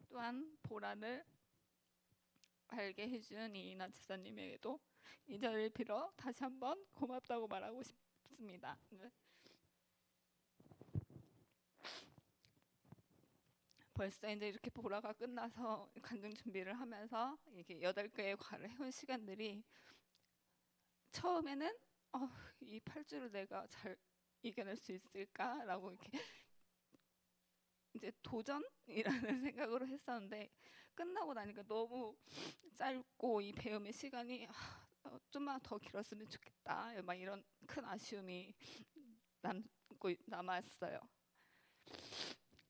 또한 보라를 알게 해준 이인하 집사님에게도 이 자리를 빌어 다시 한번 고맙다고 말하고 싶습니다. 네. 벌써 이제 이렇게 보라가 끝나서 간증 준비를 하면서 이게 8개의 과를 해온 시간들이 처음에는 이 8주를 내가 잘 이겨낼 수 있을까라고 이렇게 이제 도전이라는 생각으로 했었는데 끝나고 나니까 너무 짧고 이 배움의 시간이 좀만 더 길었으면 좋겠다. 막 이런 큰 아쉬움이 남았어요.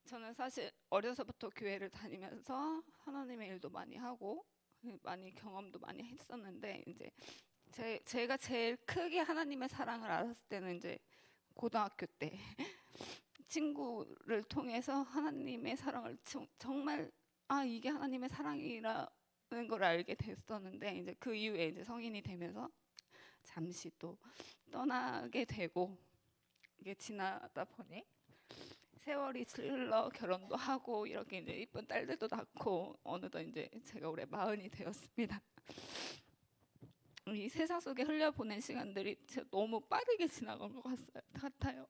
저는 사실 어려서부터 교회를 다니면서 하나님의 일도 많이 하고 많이 경험도 많이 했었는데 이제 제가 제일 크게 하나님의 사랑을 알았을 때는 이제 고등학교 때 친구를 통해서 하나님의 사랑을 정말 이게 하나님의 사랑이라는 걸 알게 됐었는데 이제 그 이후에 이제 성인이 되면서 잠시 또 떠나게 되고 이게 지나다 보니 세월이 흘러 결혼도 하고 이렇게 이제 이쁜 딸들도 낳고 어느덧 이제 제가 올해 40이 되었습니다. 이 세상 속에 흘려보낸 시간들이 너무 빠르게 지나간 것 같아요.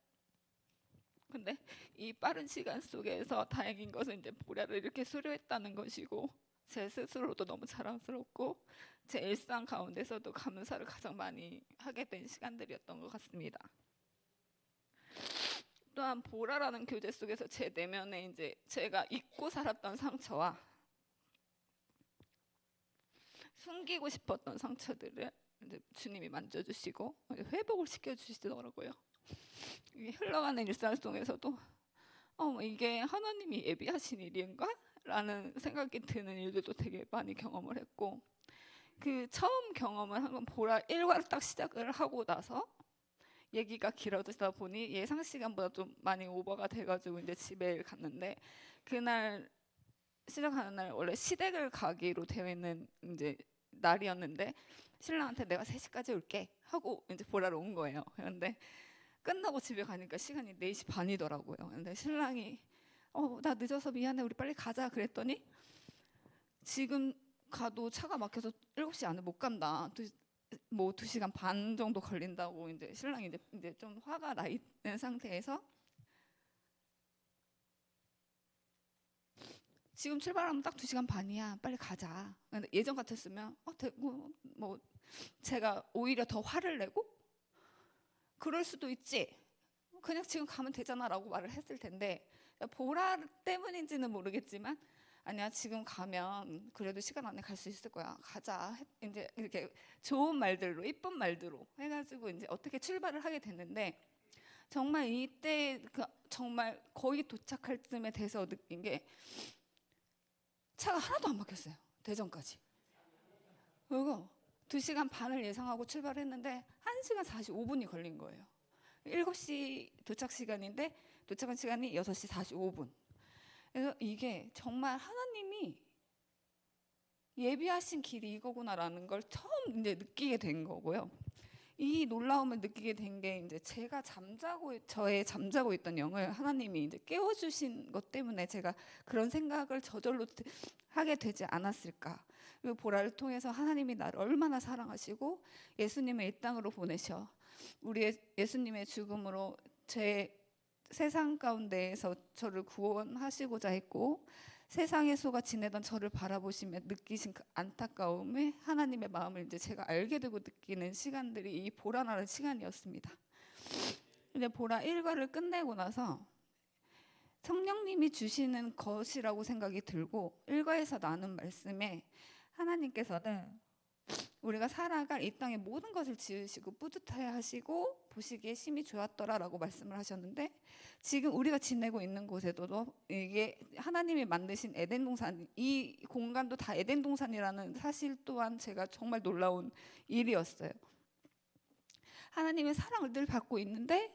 근데 이 빠른 시간 속에서 다행인 것은 이제 보라를 이렇게 수료했다는 것이고 제 스스로도 너무 자랑스럽고 제 일상 가운데서도 감사를 가장 많이 하게 된 시간들이었던 것 같습니다. 또한 보라라는 교제 속에서 제 내면에 이제 제가 잊고 살았던 상처와 숨기고 싶었던 상처들을 이제 주님이 만져주시고 회복을 시켜주시더라고요. 이게 흘러가는 일상 속에서도 이게 하나님이 예비하신 일인가? 라는 생각이 드는 일들도 되게 많이 경험을 했고 그 처음 경험을 한 건 보라 1화를 딱 시작을 하고 나서 얘기가 길어지다 보니 예상 시간보다 좀 많이 오버가 돼가지고 이제 집에 갔는데 그날 시작하는 날 원래 시댁을 가기로 되어 있는 이제 날이었는데 신랑한테 내가 3시까지 올게 하고 이제 보라로 온 거예요. 그런데 끝나고 집에 가니까 시간이 4시 반이더라고요. 근데 신랑이 나 늦어서 미안해 우리 빨리 가자 그랬더니 지금 가도 차가 막혀서 7시 안에 못 간다. 뭐 2시간 반 정도 걸린다고 이제 신랑이 이제 좀 화가 나 있는 상태에서 지금 출발하면 딱 2시간 반이야. 빨리 가자. 근데 예전 같았으면 뭐 제가 오히려 더 화를 내고 그럴 수도 있지. 그냥 지금 가면 되잖아라고 말을 했을 텐데 보라 때문인지는 모르겠지만 아니야 지금 가면 그래도 시간 안에 갈 수 있을 거야 가자 이제 이렇게 좋은 말들로 이쁜 말들로 해가지고 이제 어떻게 출발을 하게 됐는데 정말 이때 정말 거의 도착할 쯤에 돼서 느낀 게 차가 하나도 안 막혔어요. 대전까지. 그리고 2시간 반을 예상하고 출발했는데 1시간 45분이 걸린 거예요. 7시 도착 시간인데 도착한 시간이 6시 45분. 그래서 이게 정말 하나님이 예비하신 길이 이거구나라는 걸 처음 이제 느끼게 된 거고요. 이 놀라움을 느끼게 된 게 이제 제가 저의 잠자고 있던 영을 하나님이 이제 깨워주신 것 때문에 제가 그런 생각을 저절로 하게 되지 않았을까. 그리고 보라를 통해서 하나님이 나를 얼마나 사랑하시고 예수님을 이 땅으로 보내셔 우리 예수님의 죽음으로 제 세상 가운데에서 저를 구원하시고자 했고 세상에서가 지내던 저를 바라보시며 느끼신 그 안타까움에 하나님의 마음을 이제 제가 알게 되고 느끼는 시간들이 이 보라라는 시간이었습니다. 근데 보라 1과를 끝내고 나서 성령님이 주시는 것이라고 생각이 들고 1과에서 나눈 말씀에 하나님께서는 우리가 살아갈 이 땅의 모든 것을 지으시고 뿌듯해 하시고 보시기에 심히 좋았더라라고 말씀을 하셨는데 지금 우리가 지내고 있는 곳에도 이게 하나님이 만드신 에덴 동산 이 공간도 다 에덴 동산이라는 사실 또한 제가 정말 놀라운 일이었어요. 하나님의 사랑을 늘 받고 있는데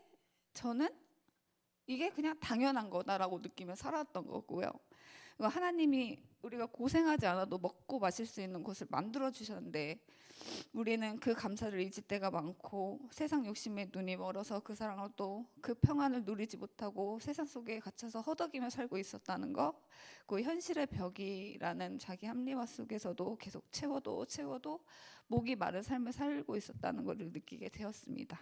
저는 이게 그냥 당연한 거다라고 느끼며 살았던 거고요. 하나님이 우리가 고생하지 않아도 먹고 마실 수 있는 것을 만들어 주셨는데 우리는 그 감사를 잊을 때가 많고 세상 욕심에 눈이 멀어서 그 사랑을 또 그 평안을 누리지 못하고 세상 속에 갇혀서 허덕이며 살고 있었다는 거, 그 현실의 벽이라는 자기 합리화 속에서도 계속 채워도 목이 마른 삶을 살고 있었다는 것을 느끼게 되었습니다.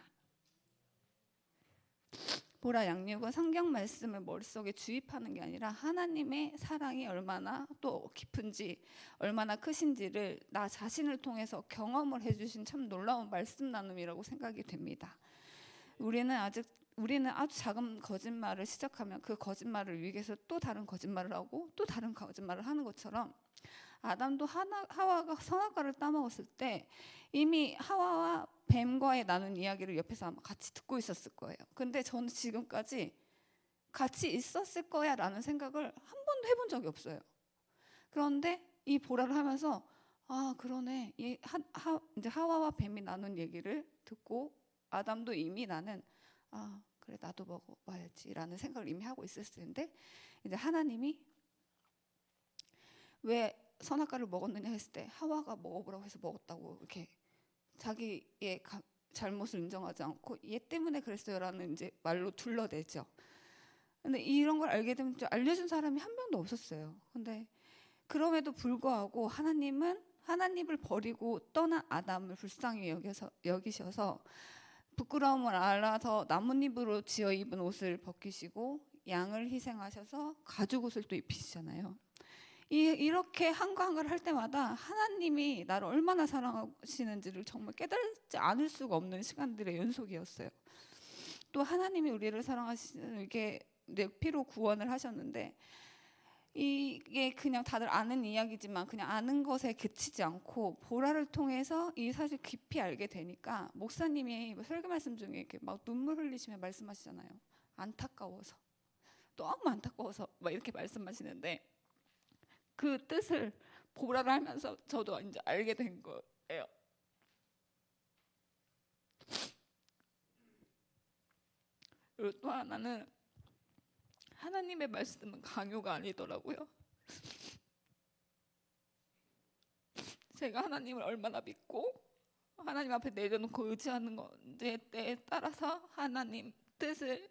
보라, 양육은 성경 말씀을 머릿속에 주입하는 게 아니라 하나님의 사랑이 얼마나 또 깊은지, 얼마나 크신지를 나 자신을 통해서 경험을 해주신 참 놀라운 말씀 나눔이라고 생각이 됩니다. 우리는 아주 작은 거짓말을 시작하면 그 거짓말을 위해서 또 다른 거짓말을 하고 또 다른 거짓말을 하는 것처럼, 아담도 하와가 선악과를 따먹었을 때 이미 하와와 뱀과의 나눈 이야기를 옆에서 아마 같이 듣고 있었을 거예요. 근데 저는 지금까지 같이 있었을 거야 라는 생각을 한 번도 해본 적이 없어요. 그런데 이 보라를 하면서 그러네, 이제 하와와 뱀이 나눈 얘기를 듣고 아담도 이미 나는 그래 나도 먹어봐야지 라는 생각을 이미 하고 있었을 텐데, 이제 하나님이 왜 선악과를 먹었느냐 했을 때 하와가 먹어보라고 해서 먹었다고 이렇게 자기의 잘못을 인정하지 않고 얘 때문에 그랬어요라는 이제 말로 둘러대죠. 근데 이런 걸 알게 되면 알려준 사람이 한 명도 없었어요. 근데 그럼에도 불구하고 하나님을 버리고 떠난 아담을 불쌍히 여기셔서 부끄러움을 알아서 나뭇잎으로 지어 입은 옷을 벗기시고 양을 희생하셔서 가죽 옷을 또 입히시잖아요. 이렇게 한 거 한 거를 할 때마다 하나님이 나를 얼마나 사랑하시는지를 정말 깨달지 않을 수가 없는 시간들의 연속이었어요. 또 하나님이 우리를 사랑하시는 이게 내 피로 구원을 하셨는데, 이게 그냥 다들 아는 이야기지만 그냥 아는 것에 그치지 않고 보라를 통해서 이 사실 깊이 알게 되니까, 목사님이 설교 말씀 중에 이렇게 막 눈물 흘리시며 말씀하시잖아요. 안타까워서, 너무 안타까워서 막 이렇게 말씀하시는데, 그 뜻을 보라를 하면서 저도 이제 알게 된 거예요. 그리고 또 하나는 하나님의 말씀은 강요가 아니더라고요. 제가 하나님을 얼마나 믿고 하나님 앞에 내려놓고 의지하는 건지에 따라서 하나님 뜻을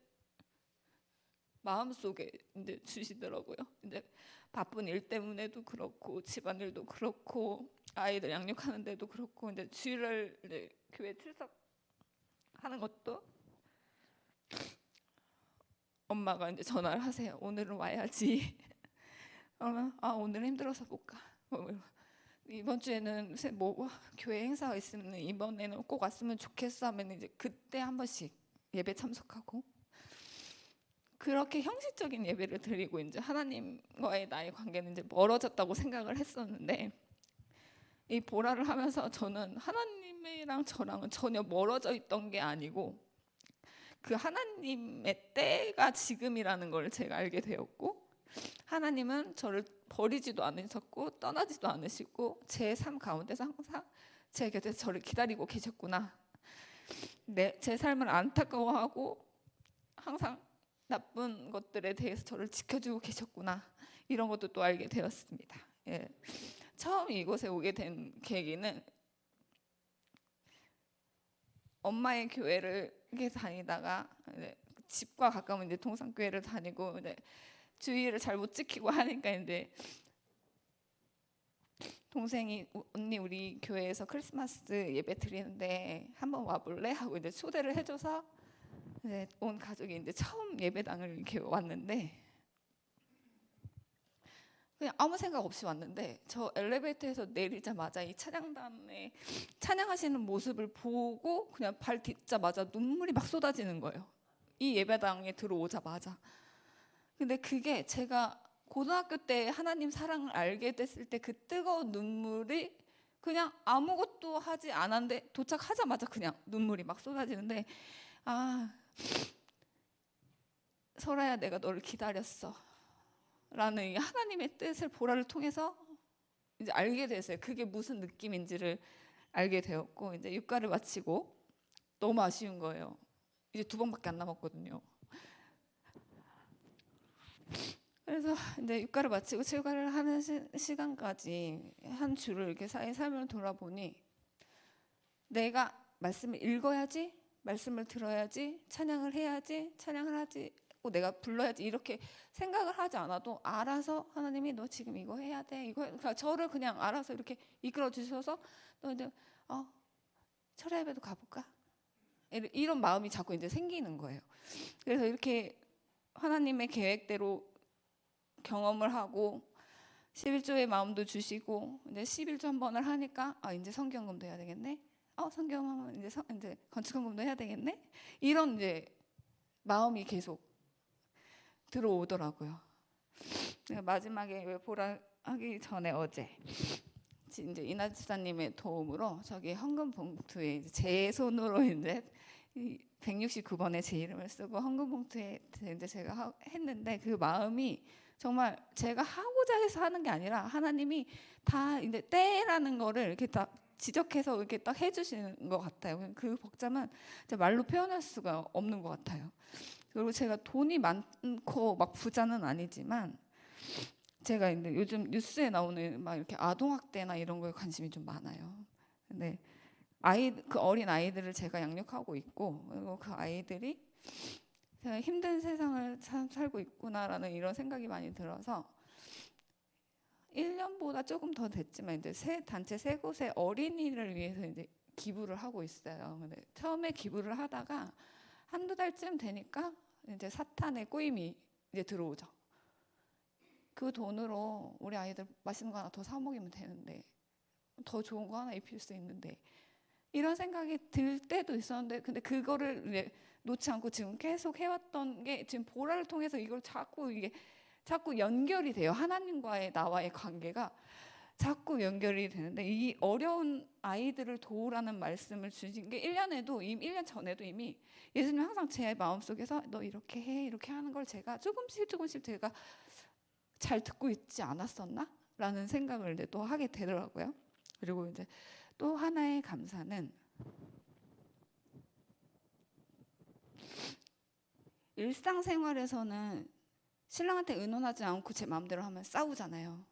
마음속에 이제 주시더라고요. 이제 바쁜 일 때문에도 그렇고 집안일도 그렇고 아이들 양육하는 데도 그렇고 이제 주일날 이제 교회 출석하는 것도 엄마가 이제 전화를 하세요. 오늘은 와야지. 그러면 오늘 힘들어서 못 가. 이번 주에는 교회 행사가 있으면 이번에는 꼭 왔으면 좋겠어 하면 이제 그때 한 번씩 예배 참석하고, 그렇게 형식적인 예배를 드리고 이제 하나님과의 나의 관계는 이제 멀어졌다고 생각을 했었는데, 이 보라를 하면서 저는 하나님이랑 저랑은 전혀 멀어져 있던 게 아니고 그 하나님의 때가 지금이라는 걸 제가 알게 되었고, 하나님은 저를 버리지도 않으셨고 떠나지도 않으시고 제 삶 가운데서 항상 제 곁에서 저를 기다리고 계셨구나. 제 삶을 안타까워하고 항상 나쁜 것들에 대해서 저를 지켜주고 계셨구나. 이런 것도 또 알게 되었습니다. 예. 처음 이곳에 오게 된 계기는 엄마의 교회를 다니다가 집과 가까운 이제 동산교회를 다니고 이제 주의를 잘 못 지키고 하니까 이제 동생이 언니 우리 교회에서 크리스마스 예배 드리는데 한번 와볼래? 하고 이제 초대를 해줘서 이제 온 가족이 이제 처음 예배당을 이렇게 왔는데, 그냥 아무 생각 없이 왔는데 저 엘리베이터에서 내리자마자 이 찬양단에 찬양하시는 모습을 보고 그냥 발 딛자마자 눈물이 막 쏟아지는 거예요. 이 예배당에 들어오자마자. 근데 그게 제가 고등학교 때 하나님 사랑을 알게 됐을 때 그 뜨거운 눈물이 그냥 아무것도 하지 않았는데 도착하자마자 그냥 눈물이 막 쏟아지는데, 설아야 내가 너를 기다렸어 라는 이 하나님의 뜻을 보라를 통해서 이제 알게 됐어요. 그게 무슨 느낌인지를 알게 되었고, 이제 육가를 마치고 너무 아쉬운 거예요. 이제 2번밖에 안 남았거든요. 그래서 이제 육가를 마치고 칠가를 하는 시간까지 한 주를 이렇게 삶을 돌아보니 내가 말씀을 읽어야지, 말씀을 들어야지, 찬양을 해야지, 찬양을 하지, 내가 불러야지 이렇게 생각을 하지 않아도 알아서 하나님이 너 지금 이거 해야 돼, 이거 그러니까 저를 그냥 알아서 이렇게 이끌어 주셔서 너 이제 철야 예배도 가볼까? 이런 마음이 자꾸 이제 생기는 거예요. 그래서 이렇게 하나님의 계획대로 경험을 하고 11조의 마음도 주시고 이제 11조 한 번을 하니까 이제 성경금도 해야 되겠네. 성경하면 이제 건축헌금도 해야 되겠네. 이런 이제 마음이 계속 들어오더라고요. 마지막에 보라 하기 전에 어제 이제 이나 집사님의 도움으로 저기 헌금 봉투에 이제 제 손으로 이제 169번에 제 이름을 쓰고 헌금 봉투에 이제 제가 했는데 그 마음이 정말 제가 하고자 해서 하는 게 아니라 하나님이 다 이제 때라는 거를 이렇게 딱 지적해서 이렇게 딱 해주시는 것 같아요. 그 복잡은 말로 표현할 수가 없는 것 같아요. 그리고 제가 돈이 많고 막 부자는 아니지만 제가 이제 요즘 뉴스에 나오는 막 이렇게 아동학대나 이런 거에 관심이 좀 많아요. 근데 그 어린 아이들을 제가 양육하고 있고 그리고 그 아이들이 제가 힘든 세상을 참 살고 있구나라는 이런 생각이 많이 들어서 1년보다 조금 더 됐지만 이제 세 곳의 어린이를 위해서 이제 기부를 하고 있어요. 근데 처음에 기부를 하다가 한두 달쯤 되니까 이제 사탄의 꼬임이 이제 들어오죠. 그 돈으로 우리 아이들 맛있는 거 하나 더 사 먹이면 되는데 더 좋은 거 하나 입힐 수 있는데 이런 생각이 들 때도 있었는데 근데 그거를 이제 놓지 않고 지금 계속 해왔던 게 지금 보라를 통해서 이걸 자꾸 연결이 돼요. 하나님과의 나와의 관계가 자꾸 연결이 되는데 이 어려운 아이들을 도우라는 말씀을 주신 게 1년 전에도 이미 예수님 항상 제 마음속에서 너 이렇게 해 이렇게 하는 걸 제가 조금씩 제가 잘 듣고 있지 않았었나? 라는 생각을 이제 또 하게 되더라고요. 그리고 이제 또 하나의 감사는 일상생활에서는 신랑한테 의논하지 않고 제 마음대로 하면 싸우잖아요.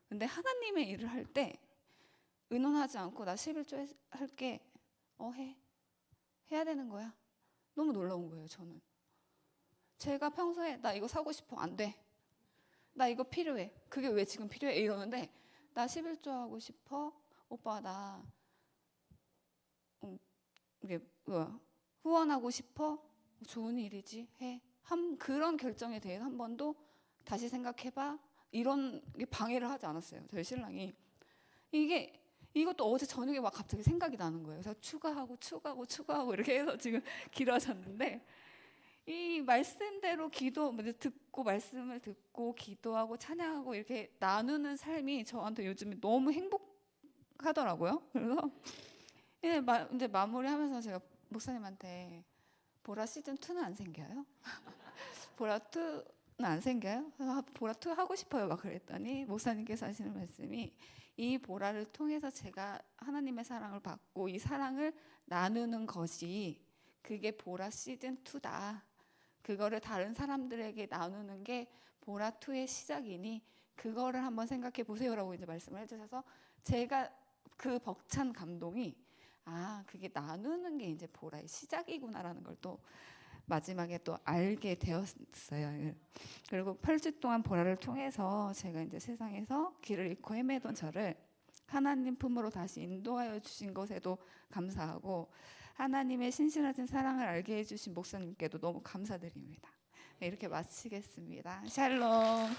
근데 하나님의 일을 할 때 의논하지 않고 나 11조 할게 해야 되는 거야. 너무 놀라운 거예요. 저는 제가 평소에 나 이거 사고 싶어 안 돼. 나 이거 필요해. 그게 왜 지금 필요해? 이러는데 나 11조 하고 싶어. 오빠 나 이게 후원하고 싶어. 좋은 일이지 해. 그런 결정에 대해서 한 번도 다시 생각해봐. 이런 게 방해를 하지 않았어요. 저희 신랑이. 이것도 어제 저녁에 막 갑자기 생각이 나는 거예요. 그래서 추가하고 이렇게 해서 지금 길어졌는데 이 말씀대로 말씀을 듣고 기도하고 찬양하고 이렇게 나누는 삶이 저한테 요즘에 너무 행복하더라고요. 그래서 이제 마무리하면서 제가 목사님한테 보라 시즌 2는 안 생겨요? 보라 2는 안 생겨요? 보라 2 하고 싶어요. 막 그랬더니 목사님께서 하시는 말씀이 이 보라를 통해서 제가 하나님의 사랑을 받고 이 사랑을 나누는 것이 그게 보라 시즌 2다. 그거를 다른 사람들에게 나누는 게 보라 2의 시작이니 그거를 한번 생각해 보세요라고 이제 말씀을 해주셔서 제가 그 벅찬 감동이 그게 나누는 게 이제 보라의 시작이구나라는 걸 또 마지막에 또 알게 되었어요. 그리고 8주 동안 보라를 통해서 제가 이제 세상에서 길을 잃고 헤매던 저를 하나님 품으로 다시 인도하여 주신 것에도 감사하고 하나님의 신실하신 사랑을 알게 해주신 목사님께도 너무 감사드립니다. 이렇게 마치겠습니다. 샬롬.